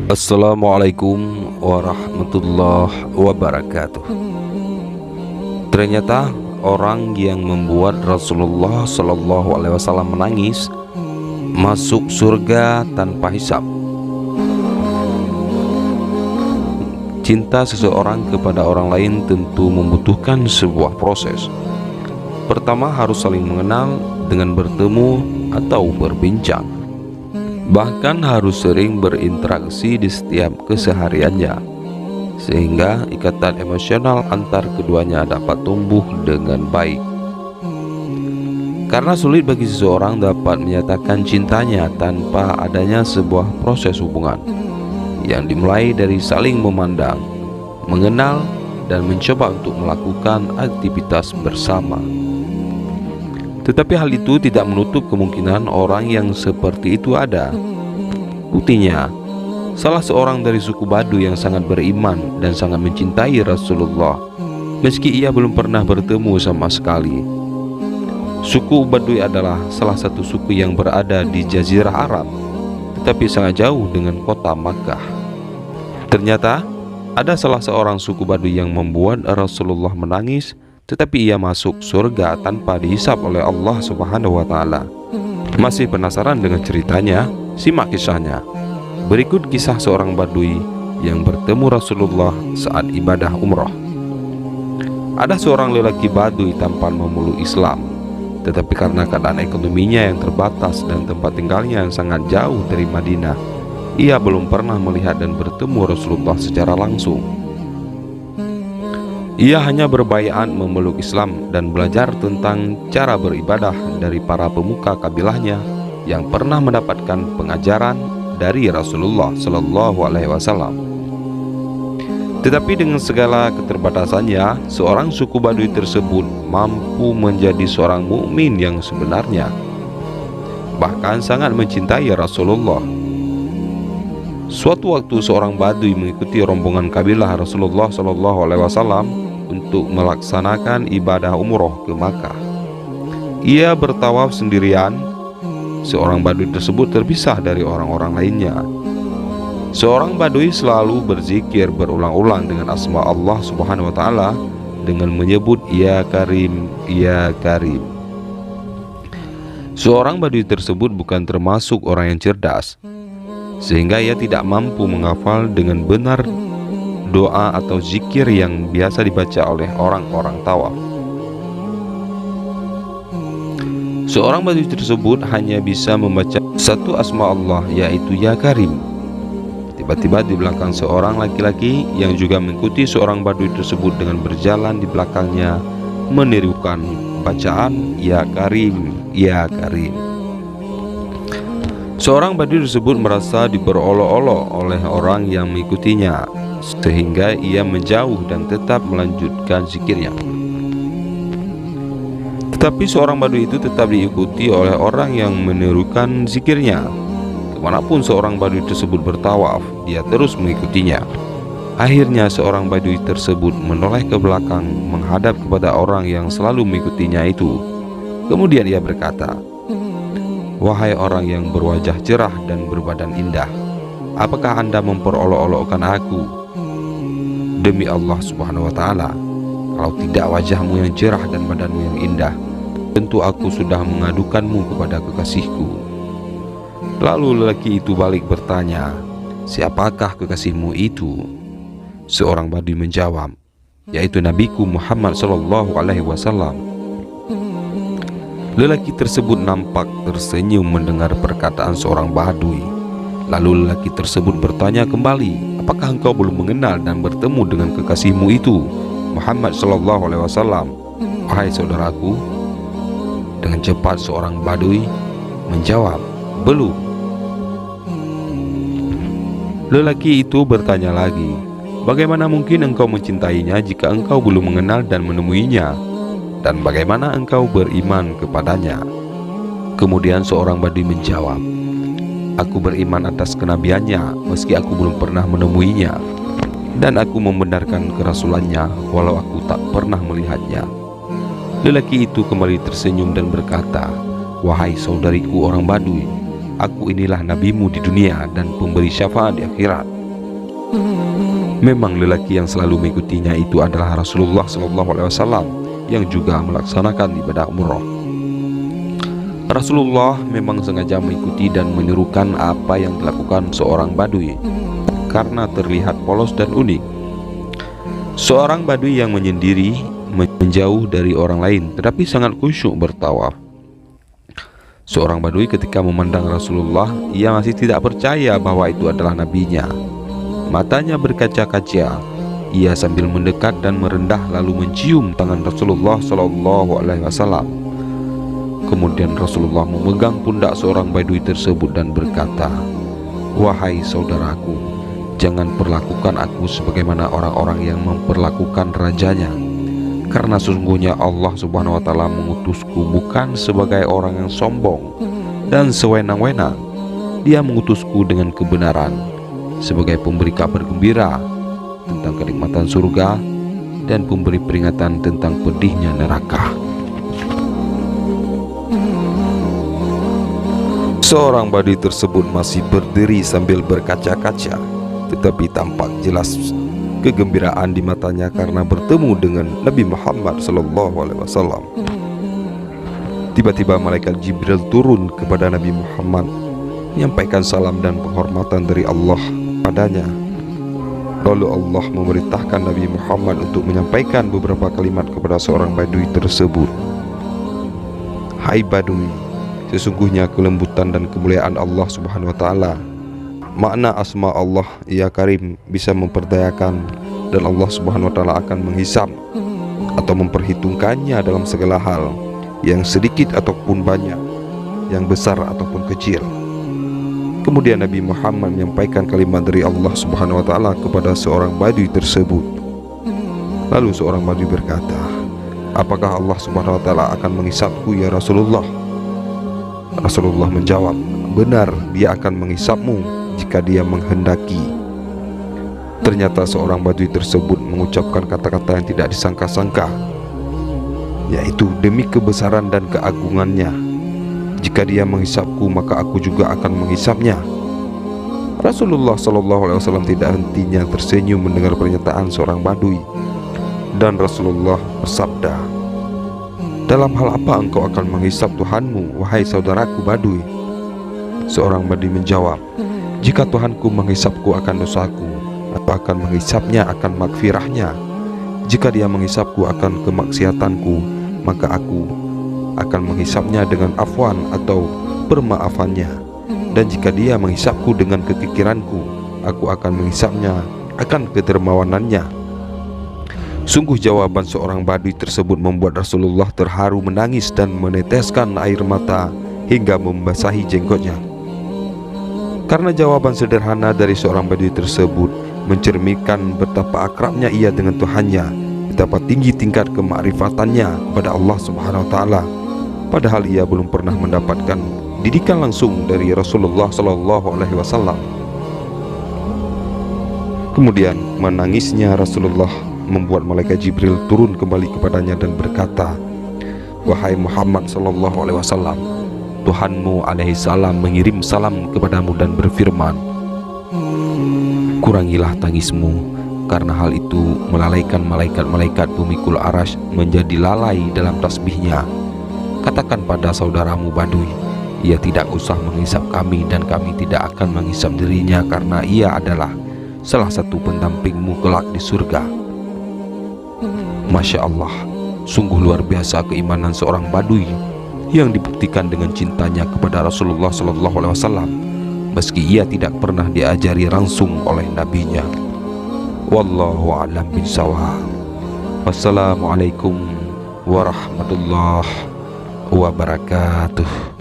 Assalamualaikum warahmatullahi wabarakatuh. Ternyata orang yang membuat Rasulullah Shallallahu Alaihi Wasallam menangis masuk surga tanpa hisab. Cinta seseorang kepada orang lain tentu membutuhkan sebuah proses. Pertama harus saling mengenal dengan bertemu atau berbincang. Bahkan harus sering berinteraksi di setiap kesehariannya, sehingga ikatan emosional antar keduanya dapat tumbuh dengan baik. Karena sulit bagi seseorang dapat menyatakan cintanya tanpa adanya sebuah proses hubungan yang dimulai dari saling memandang, mengenal, dan mencoba untuk melakukan aktivitas bersama. Tetapi hal itu tidak menutup kemungkinan orang yang seperti itu ada. Buktinya, salah seorang dari suku Baduy yang sangat beriman dan sangat mencintai Rasulullah, meski ia belum pernah bertemu sama sekali. Suku Baduy adalah salah satu suku yang berada di Jazirah Arab, tetapi sangat jauh dengan kota Makkah. Ternyata, ada salah seorang suku Baduy yang membuat Rasulullah menangis, tetapi ia masuk surga tanpa dihisab oleh Allah Subhanahu wa Ta'ala. Masih penasaran dengan ceritanya? Simak kisahnya. Berikut kisah seorang Baduy yang bertemu Rasulullah saat ibadah umrah. Ada seorang lelaki Baduy tampan memeluk Islam, tetapi karena keadaan ekonominya yang terbatas dan tempat tinggalnya yang sangat jauh dari Madinah, ia belum pernah melihat dan bertemu Rasulullah secara langsung. Ia hanya berbaiat memeluk Islam dan belajar tentang cara beribadah dari para pemuka kabilahnya yang pernah mendapatkan pengajaran dari Rasulullah Shallallahu Alaihi Wasallam. Tetapi dengan segala keterbatasannya, seorang suku Baduy tersebut mampu menjadi seorang mukmin yang sebenarnya, bahkan sangat mencintai Rasulullah. Suatu waktu seorang Baduy mengikuti rombongan kabilah Rasulullah Shallallahu Alaihi Wasallam untuk melaksanakan ibadah umroh ke Makkah. Ia bertawaf sendirian. Seorang Baduy tersebut terpisah dari orang-orang lainnya. Seorang Baduy selalu berzikir berulang-ulang dengan asma Allah Subhanahu wa Ta'ala dengan menyebut Ya Karim, Ya Karim. Seorang Baduy tersebut bukan termasuk orang yang cerdas, sehingga ia tidak mampu menghafal dengan benar doa atau zikir yang biasa dibaca oleh orang-orang tawaf. Seorang Baduy tersebut hanya bisa membaca satu asma Allah, yaitu Ya Karim. Tiba-tiba di belakang seorang laki-laki yang juga mengikuti seorang Baduy tersebut dengan berjalan di belakangnya menirukan bacaan Ya Karim, Ya Karim. Seorang Baduy tersebut merasa diperolok-olok oleh orang yang mengikutinya, sehingga ia menjauh dan tetap melanjutkan zikirnya. Tetapi seorang Baduy itu tetap diikuti oleh orang yang menirukan zikirnya. Kemanapun seorang Baduy tersebut bertawaf, dia terus mengikutinya. Akhirnya seorang Baduy tersebut menoleh ke belakang menghadap kepada orang yang selalu mengikutinya itu. Kemudian ia berkata, "Wahai orang yang berwajah cerah dan berbadan indah, apakah Anda memperolok-olokkan aku? Demi Allah Subhanahu wa Ta'ala, kalau tidak wajahmu yang cerah dan badanmu yang indah, tentu aku sudah mengadukanmu kepada kekasihku." Lalu lelaki itu balik bertanya, "Siapakah kekasihmu itu?" Seorang Baduy menjawab, "Yaitu Nabiku Muhammad Sallallahu Alaihi Wasallam." Lelaki tersebut nampak tersenyum mendengar perkataan seorang Baduy. Lalu lelaki tersebut bertanya kembali, "Apakah engkau belum mengenal dan bertemu dengan kekasihmu itu, Muhammad Sallallahu Alaihi Wasallam?" "Wahai saudaraku," dengan cepat seorang Baduy menjawab, "Belum." Lelaki itu bertanya lagi, "Bagaimana mungkin engkau mencintainya jika engkau belum mengenal dan menemuinya? Dan bagaimana engkau beriman kepadanya?" Kemudian seorang Baduy menjawab, "Aku beriman atas kenabiannya meski aku belum pernah menemuinya, dan aku membenarkan kerasulannya walau aku tak pernah melihatnya." Lelaki itu kembali tersenyum dan berkata, "Wahai saudariku orang Baduy, aku inilah nabimu di dunia dan pemberi syafaat di akhirat. Memang lelaki yang selalu mengikutinya itu adalah Rasulullah SAW yang juga melaksanakan ibadah umroh. Rasulullah memang sengaja mengikuti dan menirukan apa yang dilakukan seorang Badui karena terlihat polos dan unik. Seorang Badui yang menyendiri, menjauh dari orang lain, tetapi sangat khusyuk bertawaf. Seorang Badui ketika memandang Rasulullah, ia masih tidak percaya bahwa itu adalah nabinya. Matanya berkaca-kaca. Ia sambil mendekat dan merendah lalu mencium tangan Rasulullah SAW. Kemudian Rasulullah memegang pundak seorang Badui tersebut dan berkata, "Wahai saudaraku, jangan perlakukan aku sebagaimana orang-orang yang memperlakukan rajanya. Karena sesungguhnya Allah Subhanahu wa Ta'ala mengutusku bukan sebagai orang yang sombong dan sewenang-wenang. Dia mengutusku dengan kebenaran, sebagai pemberi kabar gembira tentang kenikmatan surga dan pemberi peringatan tentang pedihnya neraka." Seorang Badui tersebut masih berdiri sambil berkaca-kaca, tetapi tampak jelas kegembiraan di matanya karena bertemu dengan Nabi Muhammad SAW. Tiba-tiba malaikat Jibril turun kepada Nabi Muhammad, menyampaikan salam dan penghormatan dari Allah padanya. Lalu Allah memerintahkan Nabi Muhammad untuk menyampaikan beberapa kalimat kepada seorang Badui tersebut. "Hai Badui, sesungguhnya kelembutan dan kemuliaan Allah Subhanahu wa Ta'ala, makna asma Allah ya Karim, bisa memperdayakan, dan Allah Subhanahu wa Ta'ala akan menghisab atau memperhitungkannya dalam segala hal, yang sedikit ataupun banyak, yang besar ataupun kecil." Kemudian Nabi Muhammad menyampaikan kalimat dari Allah Subhanahu wa Ta'ala kepada seorang Badui tersebut. Lalu seorang Badui berkata, "Apakah Allah Subhanahu wa Ta'ala akan menghisabku ya Rasulullah?" Rasulullah menjawab, "Benar, dia akan menghisabmu jika dia menghendaki." Ternyata seorang Badui tersebut mengucapkan kata-kata yang tidak disangka-sangka, yaitu, "Demi kebesaran dan keagungannya, jika dia menghisapku maka aku juga akan menghisapnya." Rasulullah SAW tidak hentinya tersenyum mendengar pernyataan seorang Badui, dan Rasulullah bersabda, "Dalam hal apa engkau akan menghisap Tuhanmu, wahai saudaraku Badui?" Seorang Badui menjawab, "Jika Tuhanku menghisapku akan dosaku, aku akan menghisapnya akan makfirahnya. Jika dia menghisapku akan kemaksiatanku, maka aku akan menghisapnya dengan afwan atau permaafannya. Dan jika dia menghisapku dengan kekikiranku, aku akan menghisapnya akan kedermawanannya." Sungguh jawaban seorang Badui tersebut membuat Rasulullah terharu menangis dan meneteskan air mata hingga membasahi jenggotnya. Karena jawaban sederhana dari seorang Badui tersebut mencerminkan betapa akrabnya ia dengan Tuhannya, betapa tinggi tingkat kemakrifatannya kepada Allah Subhanahu wa Ta'ala, padahal ia belum pernah mendapatkan didikan langsung dari Rasulullah SAW. Kemudian menangisnya Rasulullah membuat malaikat Jibril turun kembali kepadanya dan berkata, "Wahai Muhammad SAW, Tuhanmu alaihissalam mengirim salam kepadamu dan berfirman, kurangilah tangismu, karena hal itu melalaikan malaikat-malaikat pemikul arash menjadi lalai dalam tasbihnya. Katakan pada saudaramu Badui, ia tidak usah menghisap kami dan kami tidak akan menghisap dirinya, karena ia adalah salah satu pendampingmu kelak di surga." Masya Allah, sungguh luar biasa keimanan seorang Badui yang dibuktikan dengan cintanya kepada Rasulullah SAW, meski ia tidak pernah diajari langsung oleh nabinya. Wallahu a'lam bishawab. Wassalamualaikum warahmatullahi wabarakatuh.